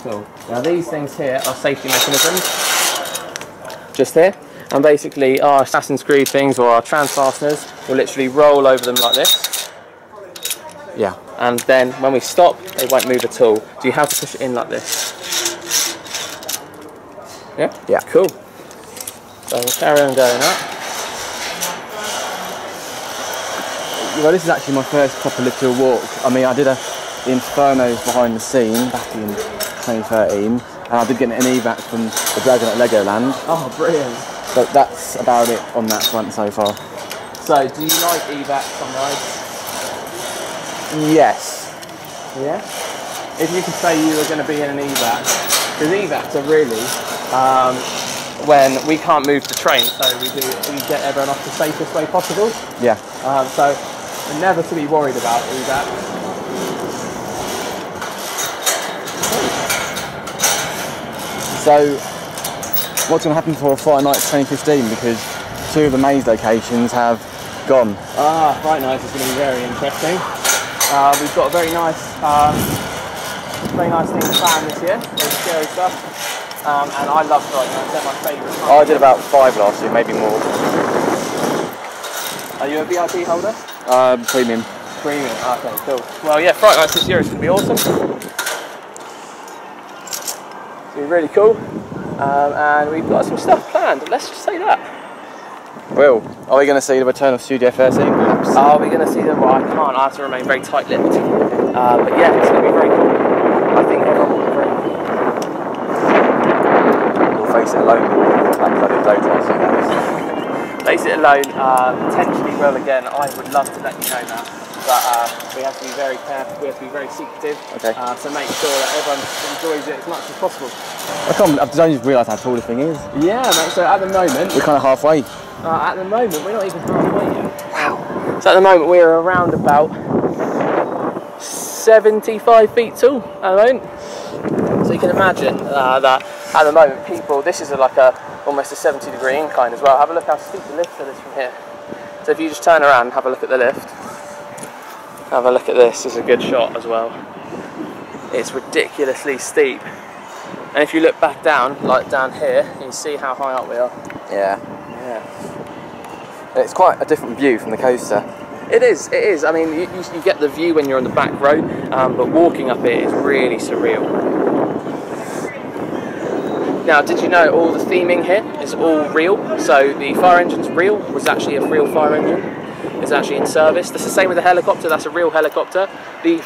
Cool. Now these things here are safety mechanisms, just here, and basically our assassin screw things or our trans fasteners will literally roll over them like this. Yeah. And then when we stop, they won't move at all. So you have to push it in like this. Yeah? Yeah. Cool. So we'll carry on going up. Well, this is actually my first proper little walk. I mean, I did the Infernos behind the scene back in 2013, and I did get an evac from the Dragon at Legoland. Oh, brilliant. But that's about it on that front so far. So, do you like evacs on rides? Yes. Yeah? If you could say you were going to be in an evac, because evacs are really when we can't move the train, so we get everyone off the safest way possible. Yeah. So we're never to be worried about evacs. So, what's going to happen for Fright Nights 2015? Because 2 of the maze locations have gone. Fright Nights is going to be very interesting. We've got a very nice thing planned this year. Very scary stuff. And I love Fright Nights. They're my favourite. I did about 5 last year, maybe more. Are you a VIP holder? Premium. Premium. Okay, cool. Well, yeah, Fright Nights this year is going to be awesome. It's going to be really cool. And we've got some stuff planned. Let's just say that. Will, are we going to see the return of Studio 13 perhaps? Are we going to see them? Well, I can't. I have to remain very tight-lipped. But yeah, it's going to be very cool. I think everyone will be very cool. We'll face it alone. That bloody Dota, I think that is. Face it alone, potentially will again. I would love to let you know that. But we have to be very careful, we have to be very secretive. Okay. So make sure that everyone enjoys it as much as possible. I've only just realised how tall the thing is. Yeah, mate, so at the moment... We're kind of halfway. At the moment, we're not even halfway yet. Wow. So at the moment, we're around about 75 feet tall at the moment. So you can imagine that at the moment, people, this is almost a 70-degree incline as well. Have a look how steep the lift is from here. So if you just turn around and have a look at the lift, have a look at this, it's a good shot as well. It's ridiculously steep. And if you look back down, like down here, you can see how high up we are. Yeah. Yeah. It's quite a different view from the coaster. It is, it is. I mean, you get the view when you're on the back row, but walking up it is really surreal. Now, did you know all the theming here is all real? So the fire engine's real, was actually a real fire engine. It's actually in service. That's the same with the helicopter, that's a real helicopter. The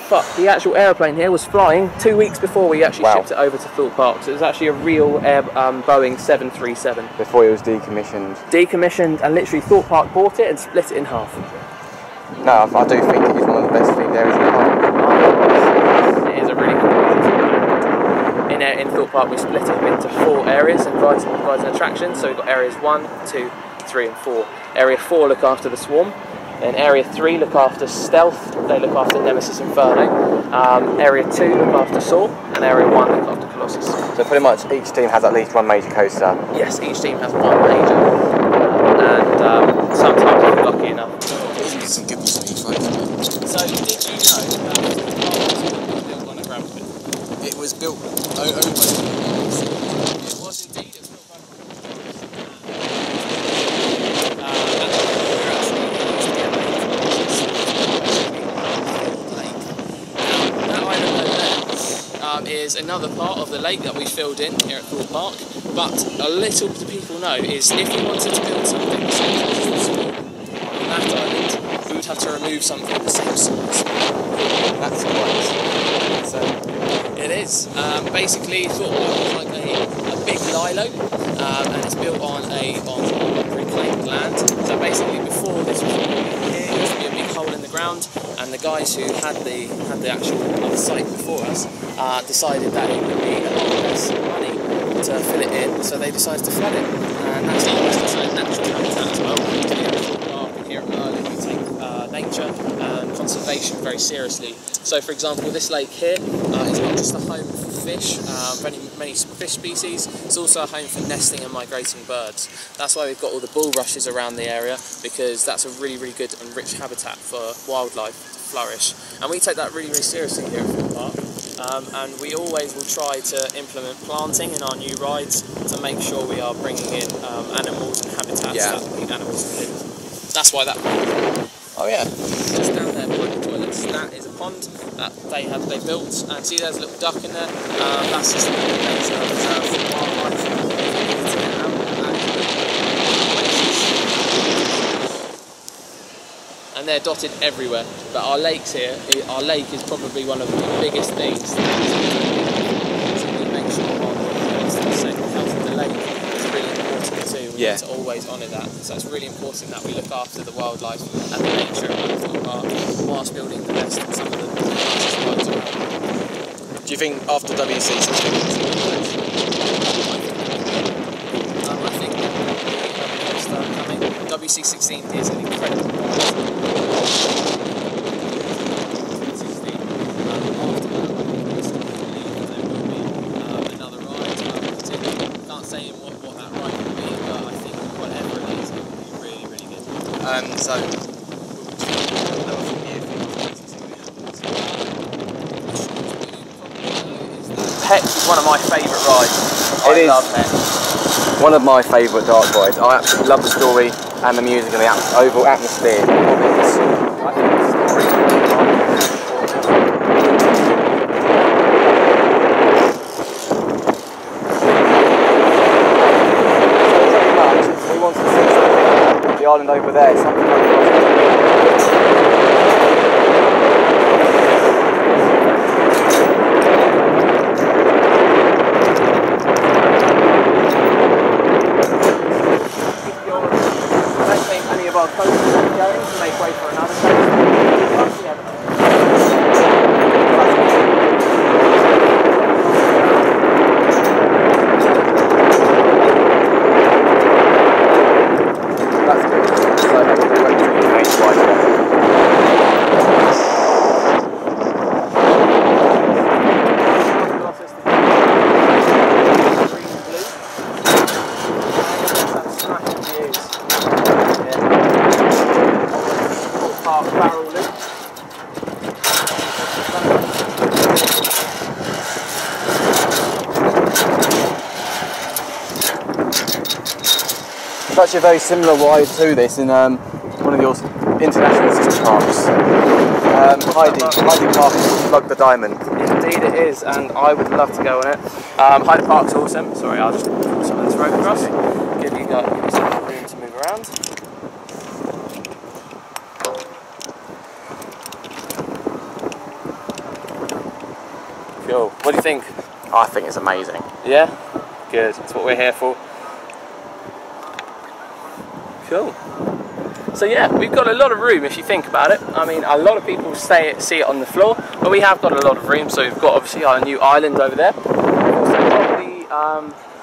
actual aeroplane here was flying 2 weeks before we actually shipped it over to Thorpe Park. So it was actually a real Boeing 737. Before it was decommissioned. Decommissioned, and literally Thorpe Park bought it and split it in half. No, I do think it is one of the best themed areas in the park. It is a really cool place. In Thorpe Park we split it into 4 areas and rides and attractions. So we've got areas 1, 2, 3 and 4. Area 4 look after the Swarm. Then Area 3 look after Stealth, they look after Nemesis Inferno. Area 2 look after Saw, and Area 1 look after Colossus. So pretty much each team has at least one major coaster. Yes, each team has one major. And sometimes if you're lucky enough. Some good ones on each road. So did you know that the park was built on a gravel pit? It was built owned by It was indeed, it was built by is another part of the lake that we filled in here at Thorpe Park, but a little bit of people know is if we wanted to build something the same size as the Swarm on that island, we would have to remove something the same size. That's right. So it is. Basically, Thorpe Park is like a big lilo, and it's built on reclaimed land. So basically, before this was here, there used to be a big hole in the ground, and the guys who had the actual site before us decided that it would be a lot less money to fill it in, so they decided to flood it. And that's the natural habitat as well. Here at Thorpe Park and here at Merlin, we take nature and conservation very seriously. So, for example, this lake here is not just a home for fish, many fish species, it's also a home for nesting and migrating birds. That's why we've got all the bulrushes around the area, because that's a really, really good and rich habitat for wildlife to flourish. And we take that really, really seriously here at Thorpe Park. and we always will try to implement planting in our new rides to make sure we are bringing in animals and habitats that the animals can live in. That's why that pond. Oh yeah. Just down there by the toilets. That is a pond that they built, and see there's a little duck in there. That's just a nature reserve for wildlife. And they're dotted everywhere. But our lakes here, our lake is probably one of the biggest things. So we make sure our health of the lake is really important too. We need to always honour that. So it's really important that we look after the wildlife and the nature of Thorpe Park whilst building the best and some of the nicest rides around. Do you think after WC16 I think that will start coming. WC16 is an incredible ride. So Hex is one of my favourite rides. I love Hex. One of my favourite dark rides. I absolutely love the story and the music and the overall atmosphere of it. I think it's really we wanted to see something, the island over there, something like our coasters are going to make way for another coaster. That's good. So we're waiting for the main slide. It's actually a very similar ride to this in one of your international sister parks. Hyde Park is Plug the Diamond. Indeed it is, and I would love to go on it. Hyde Park's awesome. Sorry, I'll just put some of this rope across. Give you some room to move around. Cool. What do you think? I think it's amazing. Yeah? Good. That's what we're here for. Cool. So yeah, we've got a lot of room if you think about it. I mean, a lot of people see it on the floor, but we have got a lot of room. So we've got obviously our new island over there.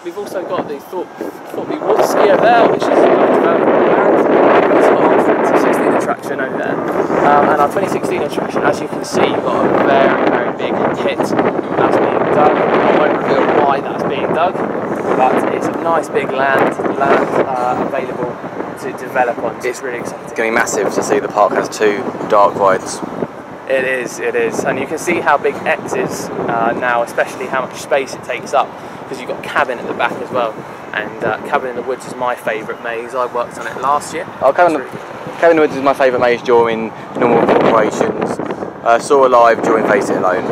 We've also got the Thorpe water ski over there, which is development land. We've also got our 2016 attraction over there. And our 2016 attraction, as you can see, you've got a very, very big pit that's being dug. I won't reveal why that's being dug, but it's a nice big land available to develop on. It's really exciting. It's going to be massive to see the park has 2 dark rides. It is, and you can see how big X is now, especially how much space it takes up, because you've got Cabin at the back as well, and Cabin in the Woods is my favourite maze. I worked on it last year. Oh, Cabin in the Woods is my favourite maze during normal operations. Saw it live during Face It Alone.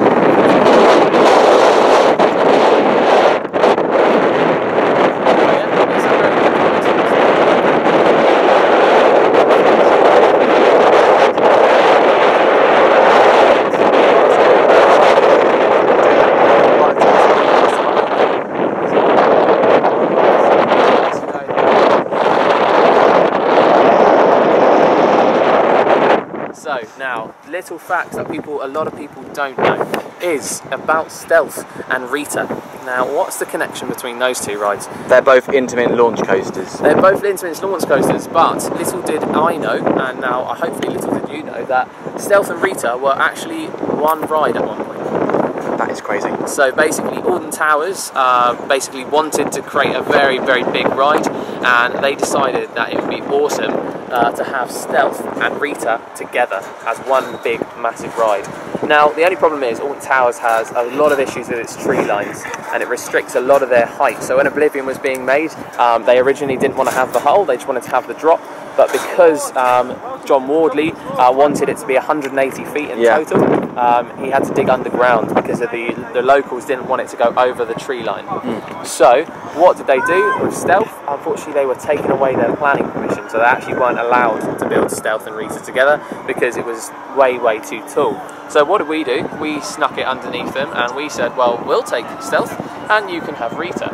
So now, little facts that a lot of people don't know is about Stealth and Rita. Now, what's the connection between those 2 rides? They're both intermittent launch coasters. They're both intermittent launch coasters, but little did I know, and now hopefully little did you know, that Stealth and Rita were actually one ride at one point. That is crazy. So basically, Alden Towers basically wanted to create a very, very big ride, and they decided that it would be awesome to have Stealth and Rita together as one big massive ride. Now the only problem is Alton Towers has a lot of issues with its tree lines, and it restricts a lot of their height. So when Oblivion was being made, they originally didn't want to have the hull, they just wanted to have the drop, but because John Wardley wanted it to be 180 feet in total, he had to dig underground because of the locals didn't want it to go over the tree line. So what did they do with Stealth? Unfortunately, they were taken away their planning permission, so they actually weren't allowed to build Stealth and Rita together because it was way too tall. So what did we do? We snuck it underneath them and we said, well, we'll take Stealth and you can have Rita.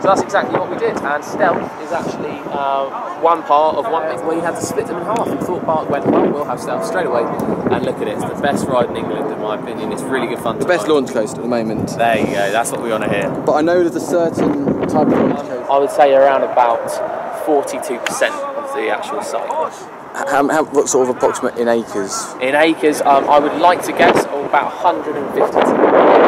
So that's exactly what we did, and Stealth is actually one part of one thing where you had to split them in half, and Thorpe Park went, well, we'll have Stealth straight away, and look at it, it's the best ride in England in my opinion. It's really good fun to best ride. launch coaster at the moment. There you go, that's what we want to hear. But I know there's a certain type of launch coaster. I would say around about 42% of the actual site. What sort of approximate in acres? In acres, I would like to guess about 150.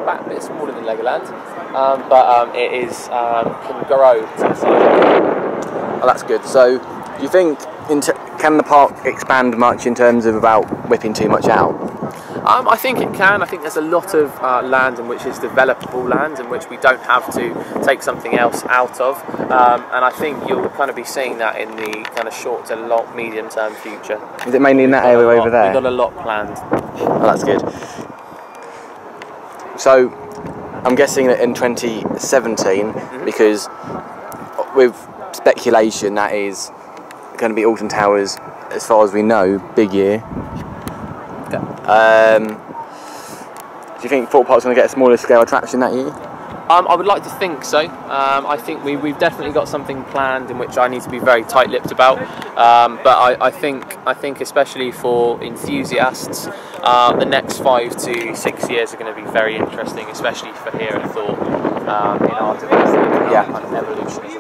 A bit smaller than Legoland, but it is can grow to the size. Oh, that's good. So, do you think can the park expand much in terms of about whipping too much out? I think it can. I think there's a lot of land in which is developable land in which we don't have to take something else out of, and I think you'll kind of be seeing that in the kind of short to long, medium term future. Is it mainly in that area over there? We've got a lot planned. Oh, that's good. So, I'm guessing that in 2017, because with speculation that is going to be Alton Towers, as far as we know, big year. Do you think Thorpe Park's going to get a smaller scale attraction that year? I would like to think so. I think we've definitely got something planned in which I need to be very tight-lipped about. But I think especially for enthusiasts, the next 5 to 6 years are going to be very interesting, especially for here at Thorpe in our development, kind of evolution.